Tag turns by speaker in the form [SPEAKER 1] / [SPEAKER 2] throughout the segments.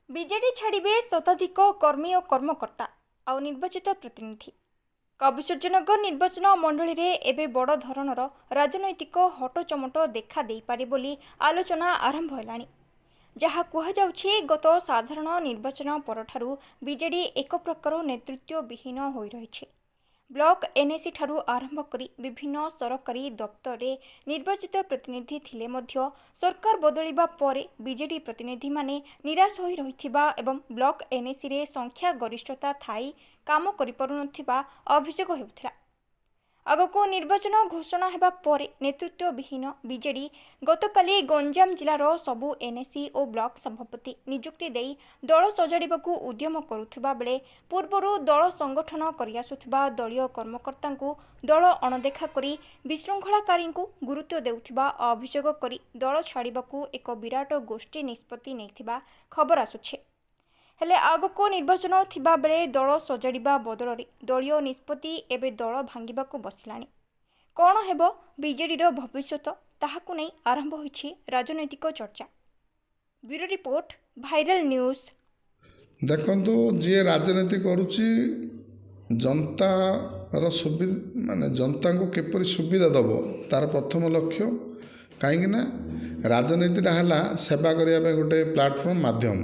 [SPEAKER 1] BJD ଛାଡ଼ିବେ ଶତାଧିକ କର୍ମୀ ଓ କର୍ମକର୍ତ୍ତା ଆଉ ନିର୍ବାଚିତ ପ୍ରତିନିଧି। କବିସୂର୍ଯ୍ୟନଗର ନିର୍ବାଚନ ମଣ୍ଡଳୀରେ ଏବେ ବଡ଼ ଧରଣର ରାଜନୈତିକ ହଟଚମଟ ଦେଖା ଦେଇପାରେ ବୋଲି ଆଲୋଚନା ଆରମ୍ଭ ହେଲାଣି। ଯାହା କୁହାଯାଉଛି ଗତ ସାଧାରଣ ନିର୍ବାଚନ ପରଠାରୁ ବିଜେଡି ଏକ ପ୍ରକାର ନେତୃତ୍ୱ ବିହୀନ ହୋଇ ରହିଛି। ବ୍ଲକ ଏନ୍ଏସି ଠାରୁ ଆରମ୍ଭ କରି ବିଭିନ୍ନ ସରକାରୀ ଦପ୍ତରରେ ନିର୍ବାଚିତ ପ୍ରତିନିଧି ଥିଲେ ମଧ୍ୟ ସରକାର ବଦଳିବା ପରେ ବିଜେଡି ପ୍ରତିନିଧିମାନେ ନିରାଶ ହୋଇ ରହିଥିବା ଏବଂ ବ୍ଲକ ଏନ୍ଏସିରେ ସଂଖ୍ୟା ଗରିଷ୍ଠତା ଥାଇ କାମ କରିପାରୁନଥିବା ଅଭିଯୋଗ ହେଉଥିଲା। ଆଗକୁ ନିର୍ବାଚନ ଘୋଷଣା ହେବା ପରେ ନେତୃତ୍ୱ ବିହୀନ ବିଜେଡି ଗତକାଲି ଗଞ୍ଜାମ ଜିଲ୍ଲାର ସବୁ ଏନ୍ଏସି ଓ ବ୍ଲକ ସଭାପତି ନିଯୁକ୍ତି ଦେଇ ଦଳ ସଜାଡ଼ିବାକୁ ଉଦ୍ୟମ କରୁଥିବା ବେଳେ ପୂର୍ବରୁ ଦଳ ସଂଗଠନ କରିଆସୁଥିବା ଦଳୀୟ କର୍ମକର୍ତ୍ତାଙ୍କୁ ଦଳ ଅଣଦେଖା କରି ବିଶୃଙ୍ଖଳାକାରୀଙ୍କୁ ଗୁରୁତ୍ୱ ଦେଉଥିବା ଅଭିଯୋଗ କରି ଦଳ ଛାଡ଼ିବାକୁ ଏକ ବିରାଟ ଗୋଷ୍ଠୀ ନିଷ୍ପତ୍ତି ନେଇଥିବା ଖବର ଆସୁଛି। ହେଲେ ଆଗକୁ ନିର୍ବାଚନ ଥିବା ବେଳେ ଦଳ ସଜାଡ଼ିବା ବଦଳରେ ଦଳୀୟ ନିଷ୍ପତ୍ତି ଏବେ ଦଳ ଭାଙ୍ଗିବାକୁ ବସିଲାଣି। କ'ଣ ହେବ ବିଜେଡିର ଭବିଷ୍ୟତ ତାହାକୁ ନେଇ ଆରମ୍ଭ ହୋଇଛି ରାଜନୈତିକ ଚର୍ଚ୍ଚା। Bureau report, viral news.
[SPEAKER 2] ଦେଖନ୍ତୁ, ଯିଏ ରାଜନୀତି କରୁଛି जनतार सुविधा माने जनता को किपरि सुविधा दब तार प्रथम लक्ष्य। कहीं राजनीतिटा है सेवा करने गोटे प्लाटफर्म माध्यम।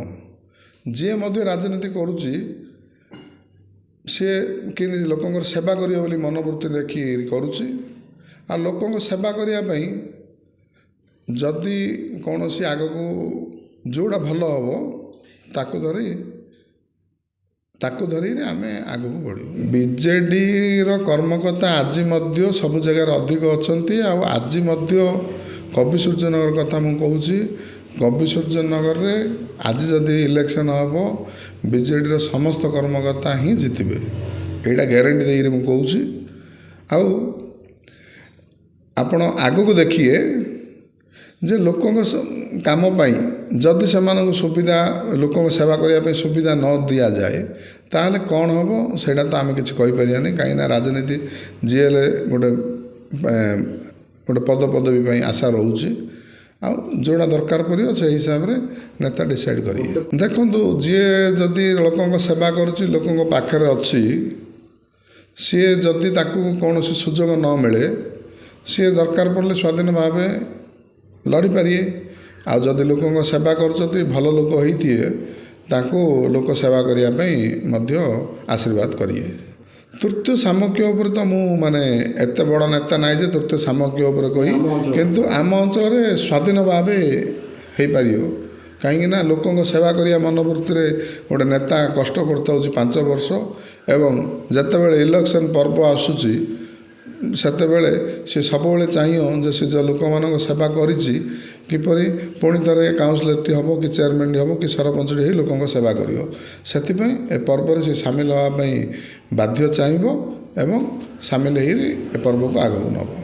[SPEAKER 2] जी राजनीति करुच्ची सी कि लोक सेवा करियो बोली मनोवृत्ति देखी करुच्ची। आ लोक सेवा करने जदि कौन सी आग को जोड़ा भल हम ताकू धरी आम आग को बढ़ू। बीजेडी कर्मकर्ता आज सब जगार अधिक अच्छा। आज कविसूर्यनगर कथा मुझे कहूँ, कविसूर्यनगर में आज जदि इलेक्शन हम बीजेडी समस्त कर्मकर्ता ही जितबे, यहाँ ग्यारंटी दे मुझे कहूँ। आपण आग को देखिए जे लोकों काम जदि से सुविधा लोकों सेवा करने सुविधा न दि जाए ताहले कौन हम से तो आम कि कहींपारे कहीं राजनीति जी गोटे गोटे पद पदवी आशा रोचे जोड़ा दरकार पड़ो से हिसाब से नेता डिसाइड करेंगे। देखो जी जदि लोकों सेवा करुच्ची लोकों पाखे अच्छी सी जदि कौन सुजोग न मिले सी दरकार पड़े स्वाधीन भाव लड़ी पारे। आ जदि लोकों सेवा कर भल लोक होती लोक सेवा करने आशीर्वाद करिए। तृतीय सामक्य उपर तो मु माने एत बड़ नेता ना जे तृतीय सामक्य उपर कही, किंतु आम अंचल स्वाधीन भाव हो पार कहीं लोकों सेवा करने मनोवृत्ति गोटे नेता कष्ट करता हूँ 5 वर्ष एवं जितेबाला इलेक्शन पर्व आसूची सेतेबेले सी सब चाहिए से जो लोक मान सेवा करीपरि पुणी थे काउंसिलर हम कि चेयरमैन हम कि सरपंच ही लोकों सेवा कर पर्व से सामिल होगापी बाध्य चाहिए एवं सामिल हो पर्व को आगू नब।